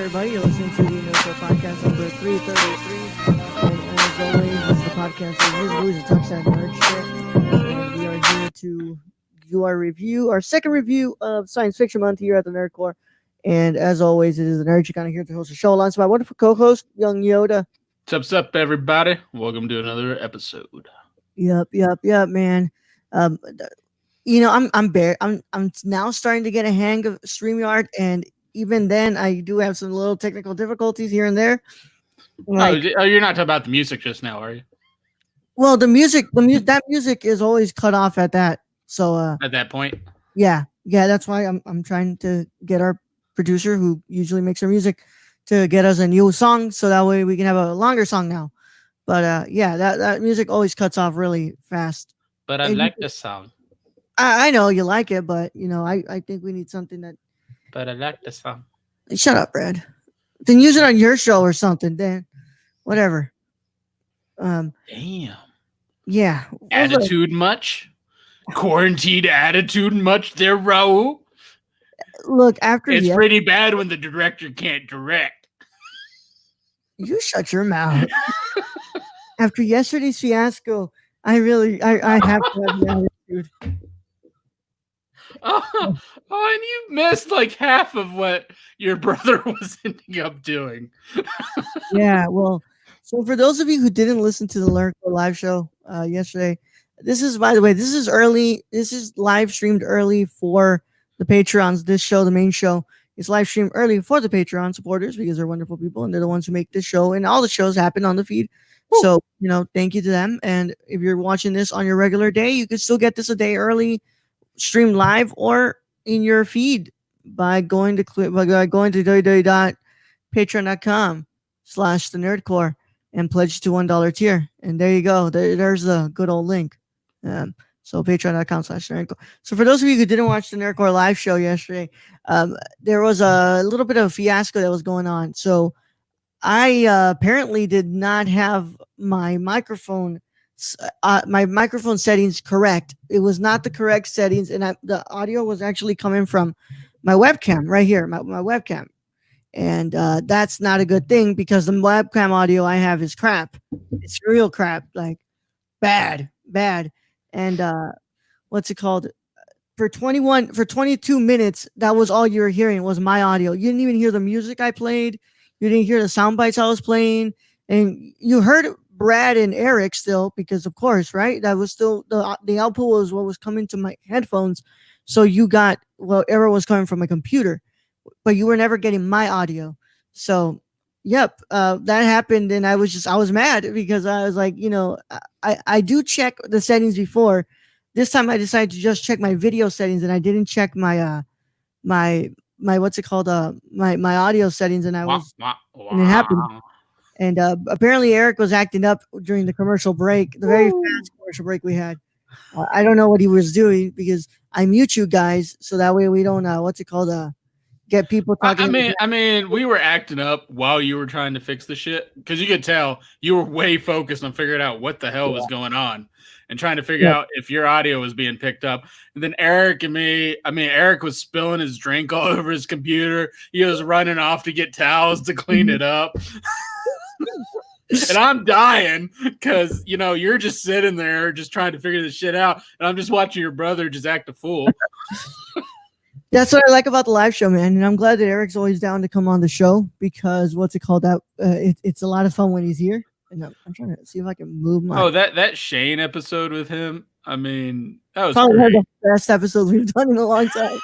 everybody. You're listening to the Nerdcore Podcast number 333. And as always, this is the podcast where we reviews and talks about nerd shit. And we are here to do our second review of Science Fiction Month here at the Nerdcore. And as always, it is the Nerd Chicana here to host the show alongside my wonderful co-host, Young Yoda. What's up, everybody? Welcome to another episode. Yep, man. I'm now starting to get a hang of StreamYard, and even then, I do have some little technical difficulties here and there. You're not talking about the music just now, are you? Well, that music is always cut off at that. So at that point, yeah, that's why I'm trying to get our producer, who usually makes our music, to get us a new song, so that way we can have a longer song now. But that music always cuts off really fast. But I like the song. I know you like it, but I think we need something that. But I like the song. Shut up, Brad. Then use it on your show or something, then. Whatever. Damn. Yeah. Attitude much? Quarantined attitude much there, Raul? Look, it's pretty bad when the director can't direct. You shut your mouth. After yesterday's fiasco, I have to have the attitude. Oh, and you missed like half of what your brother was ending up doing. Yeah, well, so for those of you who didn't listen to the Learn live show yesterday, this is early. This is live streamed early for the Patreons. This show, the main show, is live streamed early for the Patreon supporters because they're wonderful people and they're the ones who make this show, and all the shows happen on the feed. Woo. So, thank you to them. And if you're watching this on your regular day, you can still get this a day early, streamed live or in your feed by going to www.patreon.com/thenerdcore and pledge to $1 tier. And there you go. There's the good old link. So patreon.com/nerdcore. So for those of you who didn't watch the Nerdcore live show yesterday, there was a little bit of a fiasco that was going on. So I apparently did not have my microphone settings correct. It was not the correct settings, and the audio was actually coming from my webcam right here, my webcam. And that's not a good thing because the webcam audio I have is crap. It's real crap, like bad. And what's it called? For 22 minutes, that was all you were hearing was my audio. You didn't even hear the music I played. You didn't hear the sound bites I was playing. And you heard Brad and Eric still, because of course, right? That was still the output was what was coming to my headphones. So you got whatever was coming from my computer, but you were never getting my audio. So, yep, that happened, and I was mad because I was like, I do check the settings before. This time I decided to just check my video settings, and I didn't check my my what's it called my audio settings, and and it happened. And apparently Eric was acting up during the commercial break, the very fast commercial break we had. I don't know what he was doing because I mute you guys so that way we don't get people talking. I mean, we were acting up while you were trying to fix the shit because you could tell you were way focused on figuring out what the hell was going on and trying to figure out if your audio was being picked up. And then Eric and me, Eric was spilling his drink all over his computer. He was running off to get towels to clean it up. And I'm dying because, you're just sitting there just trying to figure this shit out. And I'm just watching your brother just act a fool. That's what I like about the live show, man. And I'm glad that Eric's always down to come on the show because it's a lot of fun when he's here. And I'm trying to see if I can move my. Oh, that Shane episode with him. I mean, that was probably one of the best episodes we've done in a long time.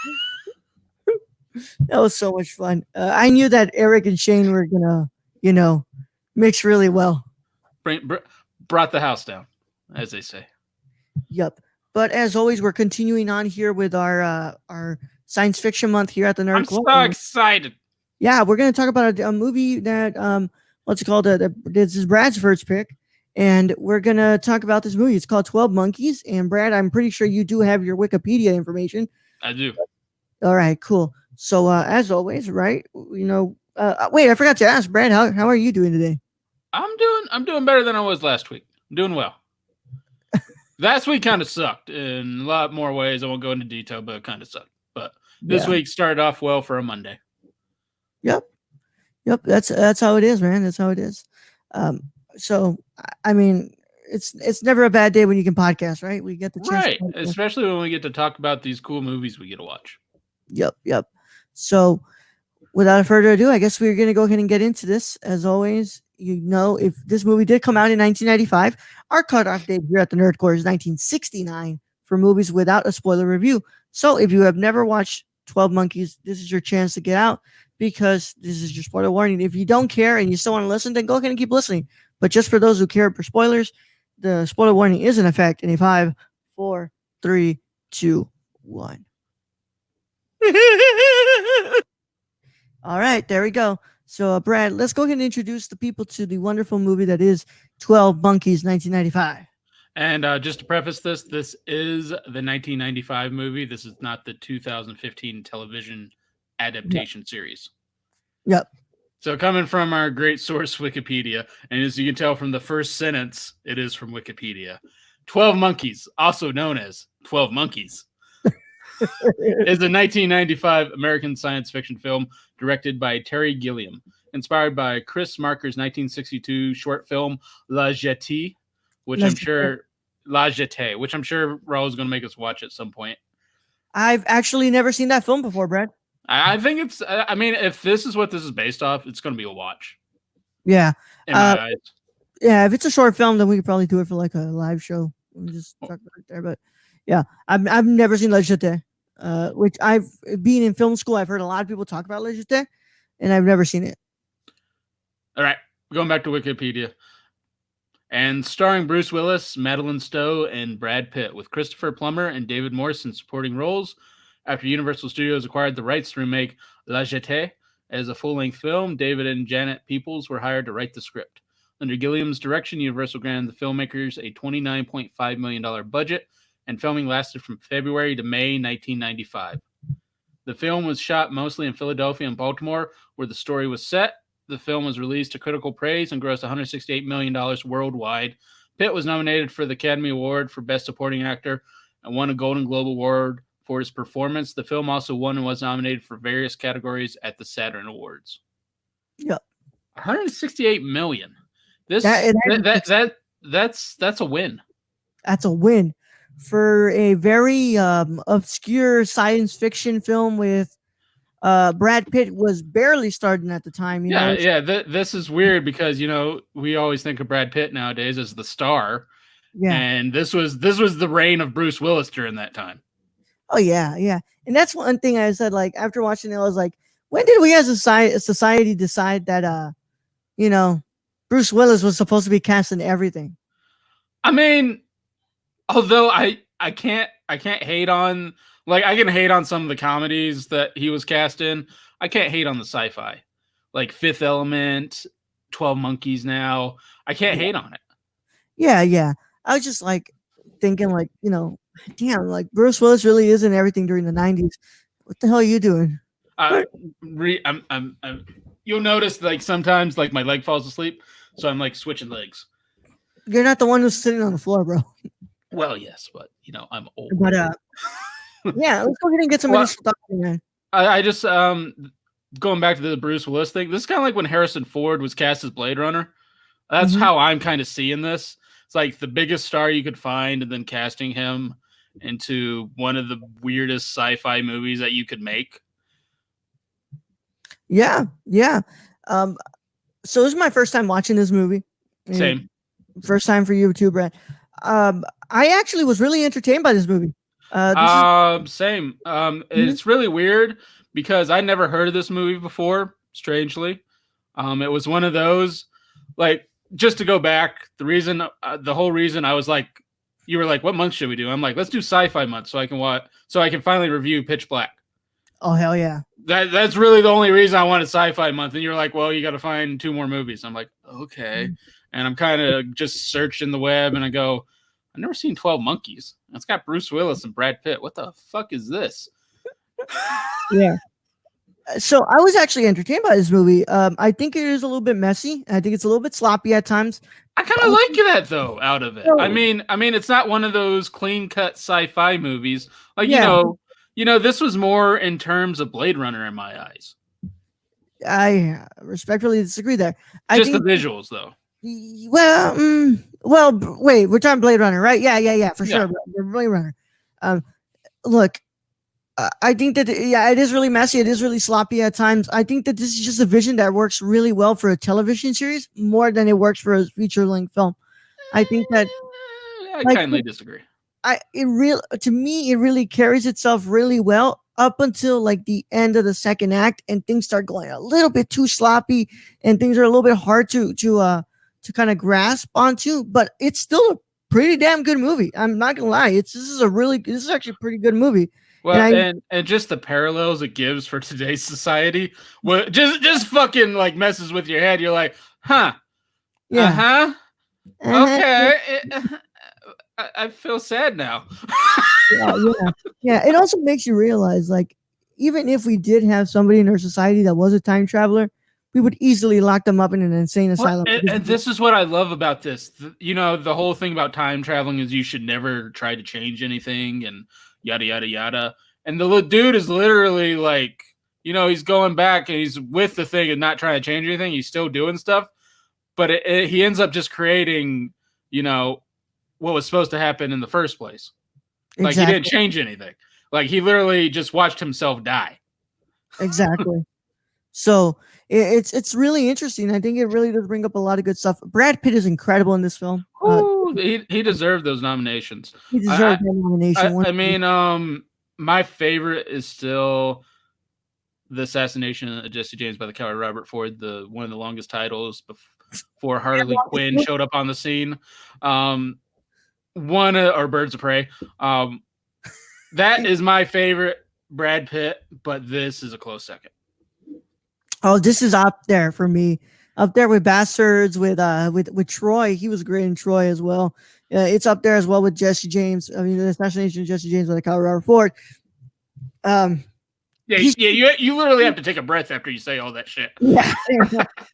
That was so much fun. I knew that Eric and Shane were gonna, mix really well. Brought the house down, as they say. Yep. But as always, we're continuing on here with our Science Fiction Month here at the Nerd Club. I'm so excited. Yeah, we're going to talk about a movie that, what's it called? This is Brad's first pick. And we're going to talk about this movie. It's called 12 Monkeys. And Brad, I'm pretty sure you do have your Wikipedia information. I do. All right, cool. So as always, right? Wait, I forgot to ask Brad, how are you doing today? I'm doing better than I was last week. I'm doing well. Last week kind of sucked in a lot more ways. I won't go into detail, but it kind of sucked. But this week started off well for a Monday. Yep. Yep, that's how it is, man. That's how it is. Um, so I mean, it's never a bad day when you can podcast, right? We get the chance to Right. podcast. Especially when we get to talk about these cool movies we get to watch. Yep, yep. So without further ado, I guess we're gonna go ahead and get into this. As always, if this movie did come out in 1995, our cutoff date here at the Nerd Core is 1969 for movies without a spoiler review. So if you have never watched 12 Monkeys, this is your chance to get out because this is your spoiler warning. If you don't care and you still want to listen, then go ahead and keep listening. But just for those who care for spoilers, the spoiler warning is in effect in a 5, 4, 3, 2, 1. All right, there we go. So, Brad, let's go ahead and introduce the people to the wonderful movie that is 12 Monkeys, 1995. And just to preface this, this is the 1995 movie. This is not the 2015 television adaptation series. Yep. So coming from our great source, Wikipedia, and as you can tell from the first sentence, it is from Wikipedia. 12 Monkeys, also known as 12 Monkeys, is a 1995 American science fiction film directed by Terry Gilliam, inspired by Chris Marker's 1962 short film La Jetée, which I'm sure Raul's going to make us watch at some point. I've actually never seen that film before, Brad. I think it's. I mean, if this is what this is based off, it's going to be a watch. Yeah. In my eyes. Yeah, if it's a short film, then we could probably do it for like a live show. We'll just talk about it there. But yeah, I've never seen La Jetée, which I've been in film school. I've heard a lot of people talk about La Jetée, and I've never seen it. All right, going back to Wikipedia. And starring Bruce Willis, Madeline Stowe, and Brad Pitt, with Christopher Plummer and David Morse in supporting roles. After Universal Studios acquired the rights to remake La Jetée as a full-length film, David and Janet Peoples were hired to write the script. Under Gilliam's direction, Universal granted the filmmakers a $29.5 million budget, and filming lasted from February to May 1995. The film was shot mostly in Philadelphia and Baltimore, where the story was set. The film was released to critical praise and grossed $168 million worldwide. Pitt was nominated for the Academy Award for Best Supporting Actor and won a Golden Globe Award for his performance. The film also won and was nominated for various categories at the Saturn Awards. Yep. 168 million. That's a win. That's a win for a very obscure science fiction film with Brad Pitt was barely starting at the time. This is weird because we always think of Brad Pitt nowadays as the star, and this was the reign of Bruce Willis during that time. Oh yeah, and that's one thing I said. Like after watching it, I was like, when did we as a society decide that Bruce Willis was supposed to be cast in everything? I mean, although I can't hate on. Like, I can hate on some of the comedies that he was cast in. I can't hate on the sci-fi. Like Fifth Element, 12 Monkeys now. I can't hate on it. Yeah. I was just like thinking like, damn, like Bruce Willis really is in everything during the 90s. What the hell are you doing? You'll notice like sometimes like my leg falls asleep, so I'm like switching legs. You're not the one who's sitting on the floor, bro. Well, yes, but I'm old. But yeah, let's go ahead and get some initial thoughts, man. I just going back to the Bruce Willis thing. This is kind of like when Harrison Ford was cast as Blade Runner. That's how I'm kind of seeing this. It's like the biggest star you could find, and then casting him into one of the weirdest sci-fi movies that you could make. Yeah. So this is my first time watching this movie. Same. First time for you too, Brad. I actually was really entertained by this movie. Same. It's really weird because I never heard of this movie before. Strangely, it was one of those. Like, just to go back, the whole reason I was like, you were like, "What month should we do?" I'm like, "Let's do sci-fi month so I can finally review Pitch Black." Oh hell yeah! That's really the only reason I wanted sci-fi month. And you're like, "Well, you got to find 2 more movies." I'm like, "Okay," and I'm kind of just searching the web, and I go, I've never seen 12 Monkeys. It's got Bruce Willis and Brad Pitt. What the fuck is this? Yeah. So I was actually entertained by this movie. I think it is a little bit messy. I think it's a little bit sloppy at times. I kind of like that though. Out of it, I mean, it's not one of those clean-cut sci-fi movies. Like this was more in terms of Blade Runner in my eyes. I respectfully disagree there. I Just the think visuals, though. well, wait, we're talking Blade Runner, right? Yeah, for Yeah. sure. Blade Runner. Um, look, I think that yeah, it is really messy. It is really sloppy at times. I think that this is just a vision that works really well for a television series more than it works for a feature length film. I think that I like kindly disagree. it real to me it really carries itself really well up until like the end of the second act, and things start going a little bit too sloppy, and things are a little bit hard to kind of grasp onto. But it's still a pretty damn good movie. I'm not gonna lie. This is actually a pretty good movie. And Well, I and just the parallels it gives for today's society, what just fucking like messes with your head. You're like, huh, yeah. huh, Uh-huh. okay. I feel sad now. Yeah. It also makes you realize, like, even if we did have somebody in our society that was a time traveler, we would easily lock them up in an insane Well, asylum. and this is what I love about this. You know, the whole thing about time traveling is you should never try to change anything and yada yada yada. And the dude is literally like, you know, he's going back and he's with the thing and not trying to change anything. He's still doing stuff, but he ends up just creating, you know, what was supposed to happen in the first place. Like he didn't Exactly. change anything. Like he literally just watched himself die. Exactly. So it's really interesting. I think it really does bring up a lot of good stuff. Brad Pitt is incredible in this film. Ooh, he deserved those nominations. He deserved that nomination. I mean, my favorite is still the assassination of Jesse James by the coward Robert Ford, the one of the longest titles before Harley Quinn showed up on the scene. One or Birds of Prey. That is my favorite Brad Pitt, but this is a close second. Oh, this is up there for me. Up there with Bastards, with Troy. He was great in Troy as well. It's up there as well with Jesse James. I mean, the assassination of Jesse James by the coward Robert Ford. You literally have to take a breath after you say all that shit.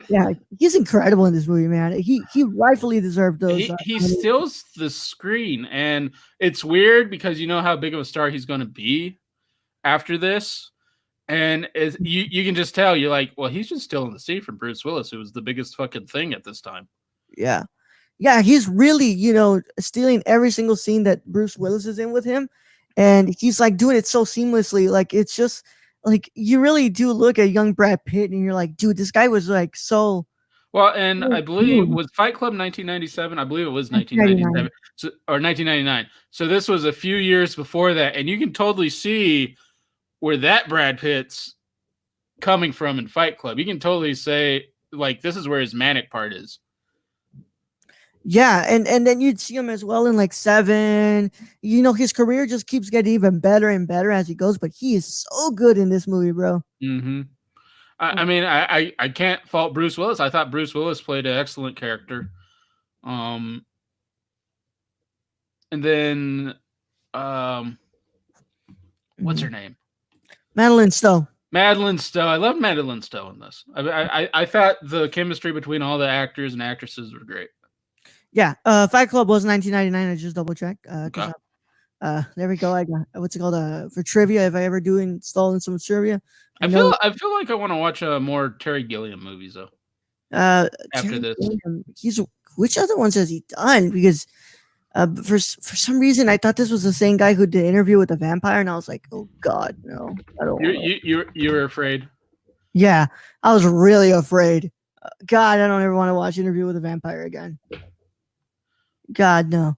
Yeah, he's incredible in this movie, man. He rightfully deserved those. He steals the screen, and it's weird because you know how big of a star he's going to be after this, and you can just tell you're like, well, he's just stealing the scene from Bruce Willis, who was the biggest fucking thing at this time. Yeah, he's really stealing every single scene that Bruce Willis is in with him, and he's like doing it so seamlessly. Like it's just. Like you really do look at young Brad Pitt and you're like, dude, this guy was like so. Well, and I believe was Fight Club 1997. I believe it was 1997 or 1999. So this was a few years before that, and you can totally see where that Brad Pitt's coming from in Fight Club. You can totally say like this is where his manic part is. Yeah, and then you'd see him as well in like Seven. His career just keeps getting even better and better as he goes, but he is so good in this movie, bro. Mm-hmm. I mean, I can't fault Bruce Willis. I thought Bruce Willis played an excellent character. And then, what's her name? Madeline Stowe. Madeline Stowe. I love Madeline Stowe in this. I thought the chemistry between all the actors and actresses were great. Yeah, Fight Club was 1999. I just double checked. Okay. There we go. I got what's it called? For trivia, if I ever do install in some trivia, I feel like I want to watch more Terry Gilliam movies though. After this, which other ones has he done? Because for some reason I thought this was the same guy who did Interview with the Vampire, and I was like, oh god, no, I don't. You were afraid. Yeah, I was really afraid. God, I don't ever want to watch Interview with a Vampire again. God, no.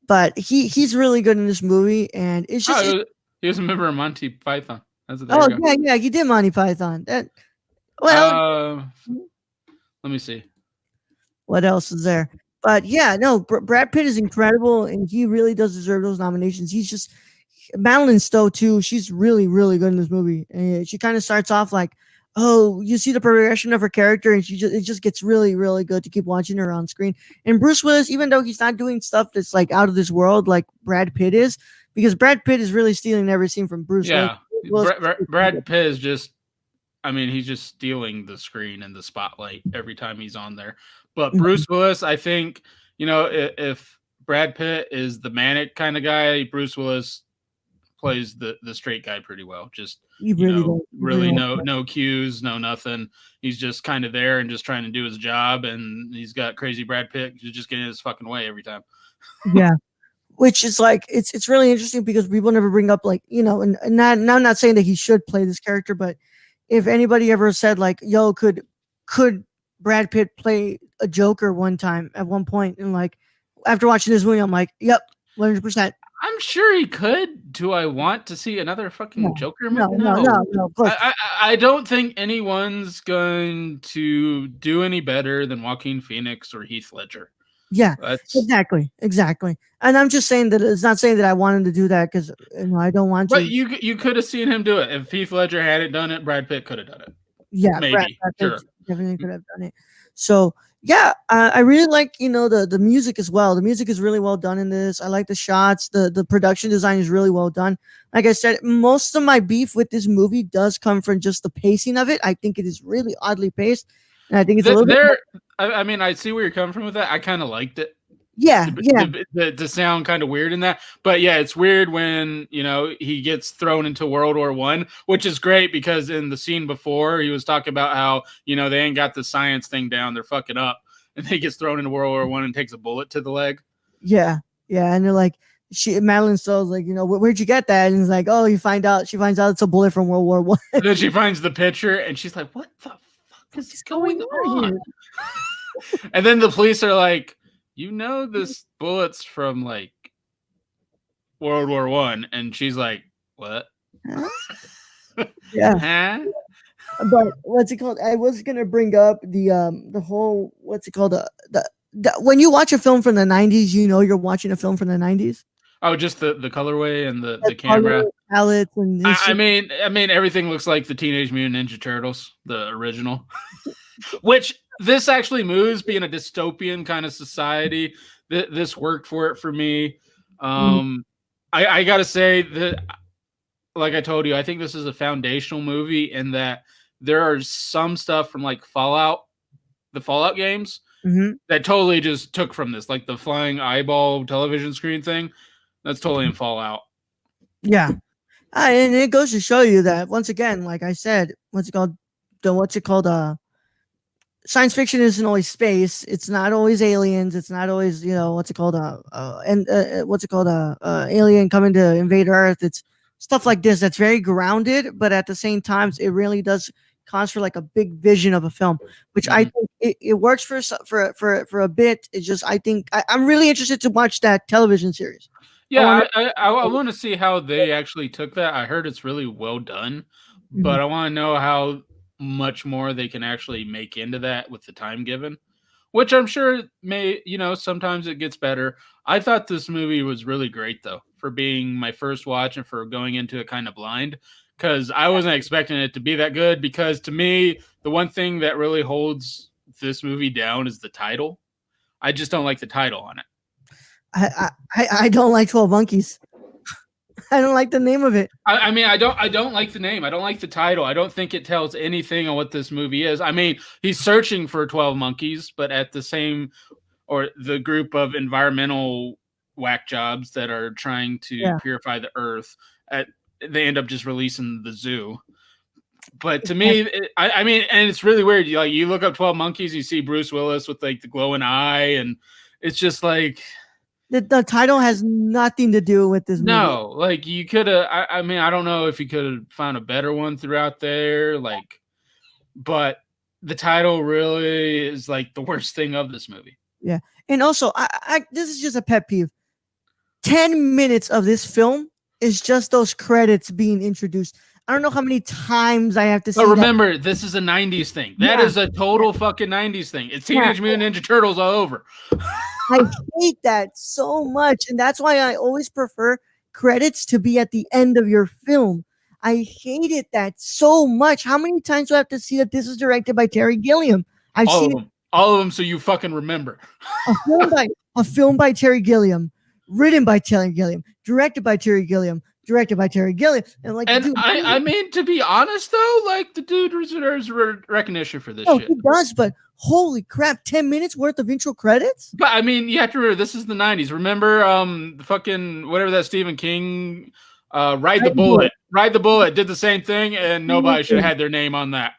But he's really good in this movie, and it's just he was a member of Monty Python. Yeah, he did Monty Python. Let me see. What else is there? But yeah, no, Brad Pitt is incredible, and he really does deserve those nominations. He's just Madeline Stowe too. She's really, really good in this movie. And she kind of starts off like, oh, you see the progression of her character, and it just gets really, really good to keep watching her on screen. And Bruce Willis, even though he's not doing stuff that's like out of this world like Brad Pitt is, because Brad Pitt is really stealing every scene from Bruce Willis. Brad Pitt is just, I mean, he's just stealing the screen and the spotlight every time he's on there. But Bruce Willis, I think, if Brad Pitt is the manic kind of guy, Bruce Willis plays the straight guy pretty well. Just He really does. He really really does. no cues, no nothing. He's just kind of there and just trying to do his job. And he's got crazy Brad Pitt who's just getting his fucking way every time. Yeah. Which is like it's really interesting because people never bring up like, you know, and I'm not saying that he should play this character, but if anybody ever said like, yo, could Brad Pitt play a Joker one time at one point, and like after watching this movie, I'm like, yep, 100%. I'm sure he could. Do I want to see another fucking Joker movie? No, of course. I don't think anyone's going to do any better than Joaquin Phoenix or Heath Ledger. Yeah, exactly. And I'm just saying that it's not saying that I want him to do that because I don't want to. But you could have seen him do it. If Heath Ledger hadn't done it, Brad Pitt could have done it. Yeah, maybe. Brad Sure. Definitely could have done it. So yeah, I really like the music as well. The music is really well done in this. I like the shots. The production design is really well done. Like I said, most of my beef with this movie does come from just the pacing of it. I think it is really oddly paced, and I think it's a little bit. I mean, I see where you're coming from with that. I kind of liked it. Yeah. To sound kind of weird in that, but yeah, it's weird when he gets thrown into World War I, which is great because in the scene before he was talking about how they ain't got the science thing down, they're fucking up, and he gets thrown into World War I and takes a bullet to the leg. Yeah, and they're like, Madeline Stowe's like, where'd you get that? And he's like, oh, she finds out it's a bullet from World War I. And then she finds the picture and she's like, what the fuck is going on? And then the police are like, this bullet's from like World War I, and she's like, "What?" Yeah. Huh? But what's it called? I was gonna bring up the whole what's it called the when you watch a film from the 90s, you're watching a film from the 90s. Oh, just the colorway and the camera palettes and I mean everything looks like the Teenage Mutant Ninja Turtles, the original. Which this actually moves being a dystopian kind of society. This worked for it for me. I gotta say that, like I told you, I think this is a foundational movie in that there are some stuff from like the Fallout games that totally just took from this, like the flying eyeball television screen thing. That's totally in Fallout. Yeah, and it goes to show you that once again, like I said, what's it called? Science fiction isn't always space. It's not always aliens. It's not always alien coming to invade Earth. It's stuff like this that's very grounded, but at the same time, it really does construct like a big vision of a film, which I think it works for a bit. It's just I think I'm really interested to watch that television series. Yeah, I want to see how they actually took that. I heard it's really well done, but I want to know how much more they can actually make into that with the time given, which I'm sure may, sometimes it gets better. I thought this movie was really great though, for being my first watch and for going into it kind of blind, because I wasn't expecting it to be that good, because to me, the one thing that really holds this movie down is the title. I just don't like the title on it. I don't like 12 Monkeys. I don't like the name of it. I mean, I don't like the name. I don't like the title. I don't think it tells anything on what this movie is. I mean, he's searching for 12 monkeys, but at the group of environmental whack jobs that are trying to purify the earth, they end up just releasing the zoo. But to me, I mean, and it's really weird. You look up 12 monkeys, you see Bruce Willis with like the glowing eye, and it's just like, the title has nothing to do with this movie. No, like you could have. I mean, I don't know if you could have found a better one throughout there, but the title really is like the worst thing of this movie. Yeah, and also, this is just a pet peeve. 10 minutes of this film is just those credits being introduced. I don't know how many times I have to see. But remember, this is a 90s thing. That is a total fucking 90s thing. It's Teenage Mutant Ninja Turtles all over. I hate that so much. And that's why I always prefer credits to be at the end of your film. I hated that so much. How many times do I have to see that this is directed by Terry Gilliam? All of them, so you fucking remember. A film by Terry Gilliam, written by Terry Gilliam, directed by Terry Gilliam. And I mean, to be honest though, like the dude deserves recognition for this shit. He does, but holy crap, 10 minutes worth of intro credits? But I mean, you have to remember, this is the 90s. Remember the fucking whatever that Stephen King Ride the Bullet. Ride the Bullet did the same thing, and nobody should have had their name on that.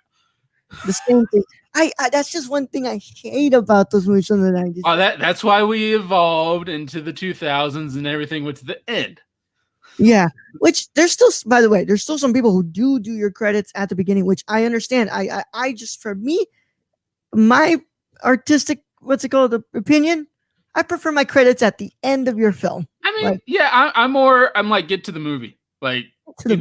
The same thing. I that's just one thing I hate about those movies from the 90s. Oh, that's why we evolved into the 2000s and everything went to the end. Yeah, which there's still, by the way, there's still some people who do your credits at the beginning, which I understand. I just, for me, my artistic, what's it called, the opinion, I prefer my credits at the end of your film. I mean, yeah, I'm like, get to the movie, like, get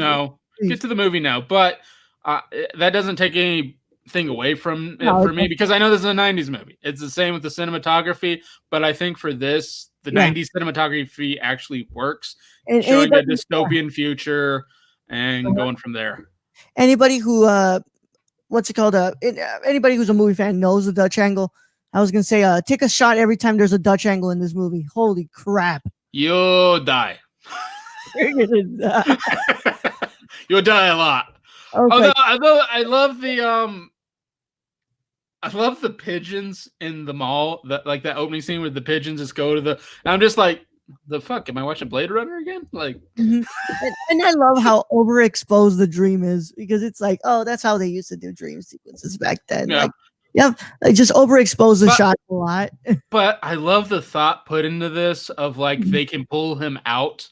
to the movie now. But that doesn't take anything away from it for me, because I know this is a 90s movie. It's the same with the cinematography, but I think for this, the 90s cinematography actually works, and showing a dystopian future and going from there. Anybody who what's it called? Anybody who's a movie fan knows the Dutch angle. I was gonna say, take a shot every time there's a Dutch angle in this movie. Holy crap! You'll die. You're gonna die. You'll die a lot. Okay. Although I love the pigeons in the mall. That, like, that opening scene where the pigeons just go to the. And I'm just like, the fuck? Am I watching Blade Runner again? Like, and I love how overexposed the dream is, because it's like, oh, that's how they used to do dream sequences back then. Yeah. Like just overexpose the shot a lot. But I love the thought put into this of, like, they can pull him out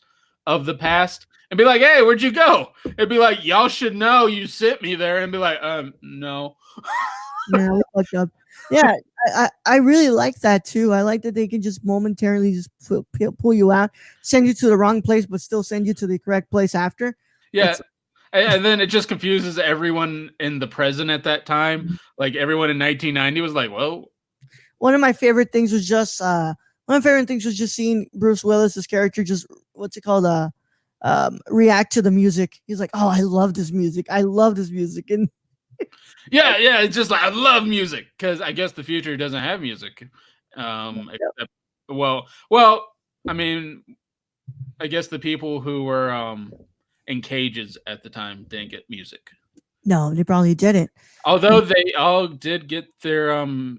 of the past and be like, hey, where'd you go? It'd be like, y'all should know you sent me there, and be like, no. Yeah, we fucked up. Yeah, I really like that too. I like that they can just momentarily just pull you out, send you to the wrong place, but still send you to the correct place after. Yeah. And then it just confuses everyone in the present at that time. Like, everyone in 1990 was like, well. One of my favorite things was just seeing Bruce Willis's character just, what's it called, react to the music. He's like, oh, I love this music. I love this music. And yeah, it's just like, I love music, because I guess the future doesn't have music. Except, well, I mean, I guess the people who were in cages at the time didn't get music. No, they probably didn't. Although they all did get their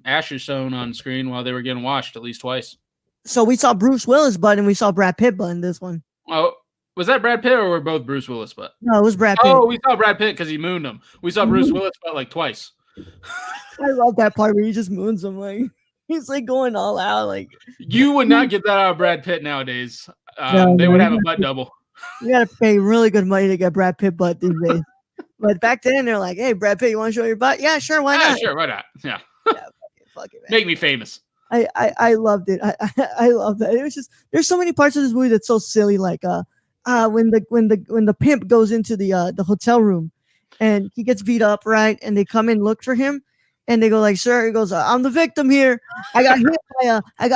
ashes shown on screen while they were getting washed at least twice. So we saw Bruce Willis butt and we saw Brad Pitt butt in this one. Oh, was that Brad Pitt, or were both Bruce Willis butt? No, it was Brad Pitt. Oh, we saw Brad Pitt because he mooned him. We saw Bruce Willis butt like twice. I love that part where he just moons him, like he's like going all out. Like, you would not get that out of Brad Pitt nowadays. They would have a butt double. You gotta pay really good money to get Brad Pitt butt these days. But back then, they're like, hey, Brad Pitt, you want to show your butt? Yeah, sure, why not? Sure, why not? Yeah. Fuck it, man. Make me famous. I loved it. I love that. It was just, there's so many parts of this movie that's so silly. Like when the pimp goes into the hotel room and he gets beat up, right? And they come in, look for him, and they go like, sir, he goes, I'm the victim here. I got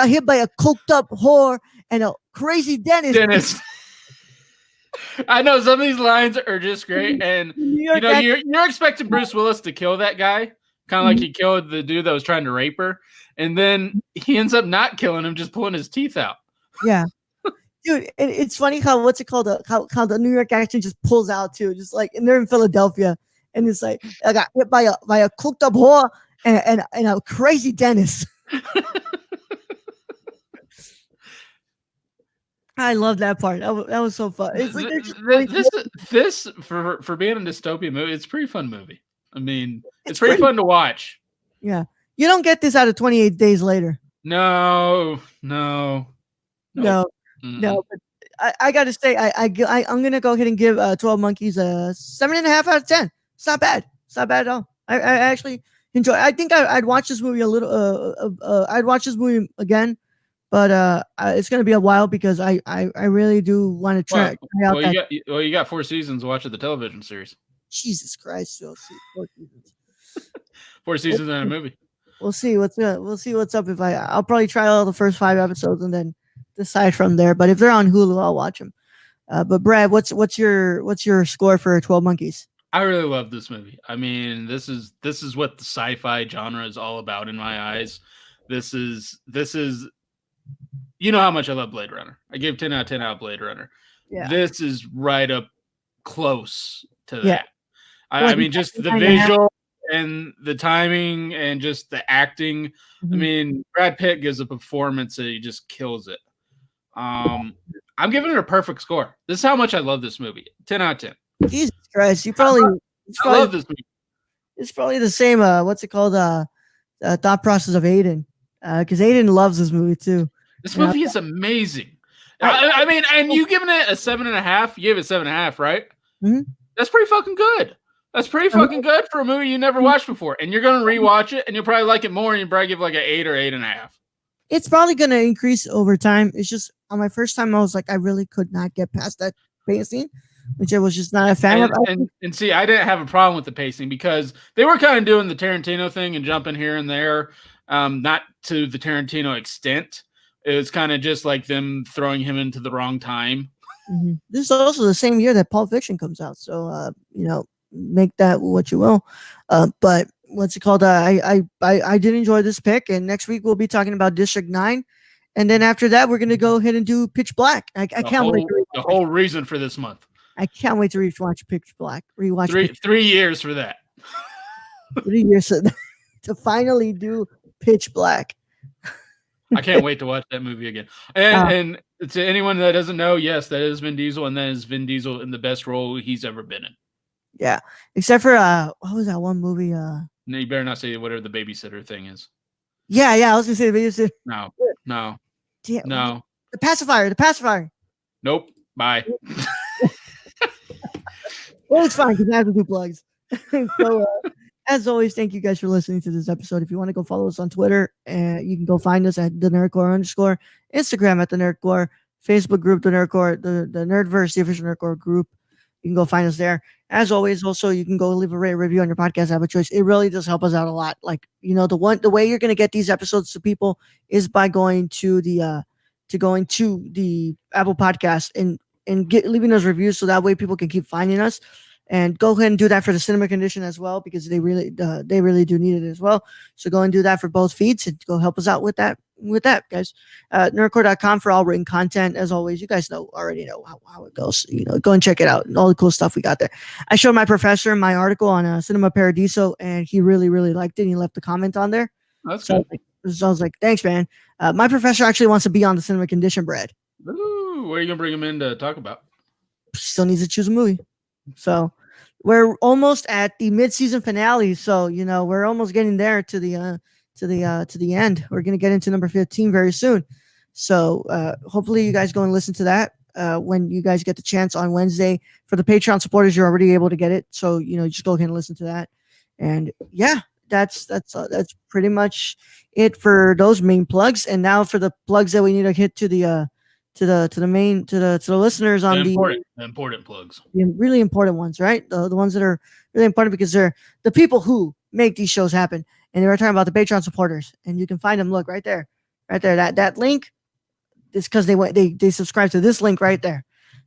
hit by a coked up whore and a crazy dentist. I know some of these lines are just great, and you're expecting Bruce Willis to kill that guy, kind of like he killed the dude that was trying to rape her, and then he ends up not killing him, just pulling his teeth out. Yeah, dude, it's funny how, what's it called, how the New York accent just pulls out too, just like, and they're in Philadelphia, and it's like, I got hit by a cooked up whore and a crazy dentist. I love that part. That was so fun. It's like this for being a dystopian movie, it's a pretty fun movie. I mean, it's pretty fun to watch. Yeah, you don't get this out of 28 Days Later. No. But I got to say, I'm gonna go ahead and give 12 Monkeys a 7.5 out of 10. It's not bad. It's not bad at all. I actually enjoy. I think I'd watch this movie a little. I'd watch this movie again. But it's gonna be a while, because I really do want to try out. You got 4 seasons. Watch the television series. Jesus Christ! So 4 seasons. 4 seasons in a movie. We'll see what's up. If I'll probably try all the first 5 episodes and then decide from there. But if they're on Hulu, I'll watch them. But Brad, what's your score for 12 Monkeys? I really love this movie. I mean, this is what the sci-fi genre is all about in my eyes. This is. You know how much I love Blade Runner. I gave 10 out of 10 out Blade Runner. Yeah. This is right up close to that. Yeah. I mean, just the visual and the timing and just the acting. Mm-hmm. I mean, Brad Pitt gives a performance that he just kills it. I'm giving it a perfect score. This is how much I love this movie. 10 out of 10. Jesus Christ, I love this movie. It's probably the same. What's it called? Thought process of Aiden, because Aiden loves this movie too. This movie is amazing. I mean, and you giving it a 7.5? You gave it 7.5, right? Mm-hmm. That's pretty fucking good. That's pretty fucking good for a movie you never watched before. And you're gonna rewatch it, and you'll probably like it more, and you probably give like an 8 or 8.5. It's probably gonna increase over time. It's just on my first time, I was like, I really could not get past that pacing, which I was just not a fan of. And see, I didn't have a problem with the pacing because they were kind of doing the Tarantino thing and jumping here and there, not to the Tarantino extent. It was kind of just like them throwing him into the wrong time. Mm-hmm. This is also the same year that Pulp Fiction comes out, so make that what you will. But what's it called? I did enjoy this pick, and next week we'll be talking about District 9. And then after that, we're going to go ahead and do Pitch Black. I can't wait. The whole reason for this month. I can't wait to rewatch Pitch Black. Rewatch 3 years for that. 3 years to finally do Pitch Black. I can't wait to watch that movie again. And to anyone that doesn't know, yes, that is Vin Diesel, and that is Vin Diesel in the best role he's ever been in. Yeah, except for what was that one movie? No, you better not say whatever the babysitter thing is. Yeah, I was gonna say the babysitter. No. Damn, no. The pacifier. Nope. Bye. Well, it's fine because I have to do plugs. So, as always, thank you guys for listening to this episode. If you want to go follow us on Twitter, you can go find us at the Nerdcore _, Instagram at the Nerdcore, Facebook group the Nerdcore, the Nerdverse, the official Nerdcore group. You can go find us there. As always, also you can go leave a review on your podcast app of choice. It really does help us out a lot. Like, the way you're going to get these episodes to people is by going to the Apple Podcast and leaving those reviews, so that way people can keep finding us. And go ahead and do that for the Cinema Condition as well, because they really do need it as well. So go and do that for both feeds and go help us out with that, guys. Nerdcore.com for all written content. As always, you guys already know how it goes. Go and check it out and all the cool stuff we got there. I showed my professor my article on Cinema Paradiso, and he really, really liked it. And he left a comment on there. That's good. So I was like, thanks, man. My professor actually wants to be on the Cinema Condition, Brad. Ooh, what are you going to bring him in to talk about? Still needs to choose a movie. So we're almost at the mid-season finale. So, we're almost getting there to the end. We're going to get into number 15 very soon. So hopefully you guys go and listen to that when you guys get the chance on Wednesday. For the Patreon supporters, you're already able to get it. So, just go ahead and listen to that. And yeah, that's pretty much it for those main plugs. And now for the plugs that we need to hit to the listeners on the important plugs, the really important ones, right? The ones that are really important because they're the people who make these shows happen. And we're talking about the Patreon supporters, and you can find them. Look right there. That link is because they subscribe to this link right there,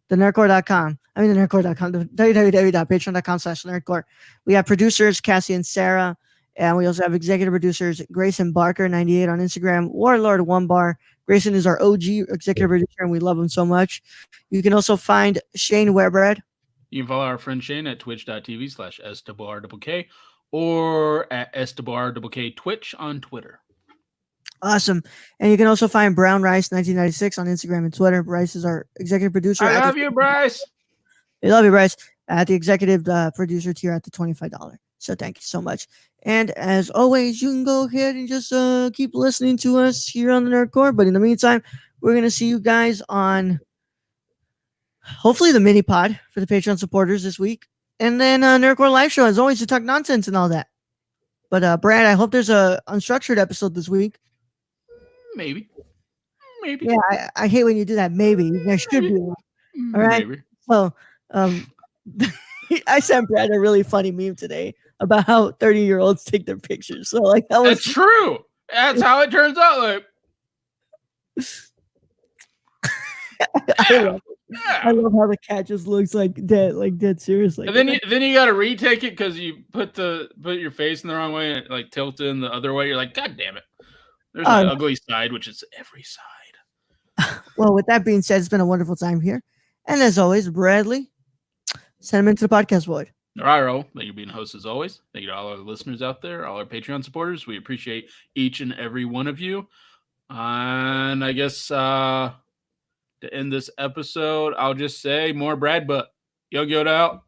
the nerdcore.com. The nerdcore.com, the www.patreon.com/nerdcore. We have producers Cassie and Sarah, and we also have executive producers Grayson Barker 98 on Instagram, Warlord 1bar. Grayson is our OG executive producer, and we love him so much. You can also find Shane Werbred. You can follow our friend Shane at twitch.tv/SWRKK or at SWRKK Twitch on Twitter. Awesome. And you can also find Brown Rice 1996 on Instagram and Twitter. Bryce is our executive producer. I love you, Bryce. We love you, Bryce. At the executive producer tier at the $25. So thank you so much. And as always, you can go ahead and just keep listening to us here on the Nerdcore. But in the meantime, we're going to see you guys on hopefully the mini pod for the Patreon supporters this week. And then Nerdcore live show, as always, to talk nonsense and all that. But Brad, I hope there's a unstructured episode this week. Maybe. Yeah, I hate when you do that. Maybe. There should be one. All right. Maybe. So I sent Brad a really funny meme today about how 30-year-olds take their pictures. So that's true. That's how it turns out. Like, I love how the cat just looks dead serious. And then you got to retake it because you put your face in the wrong way and it tilted in the other way. You're like, God damn it! There's an ugly side, which is every side. Well, with that being said, it's been a wonderful time here, and as always, Bradley, send him into the podcast void. All right, Ro. Thank you for being host as always. Thank you to all our listeners out there, all our Patreon supporters. We appreciate each and every one of you. And I guess to end this episode. I'll just say more Brad, but Yogi Yoda out.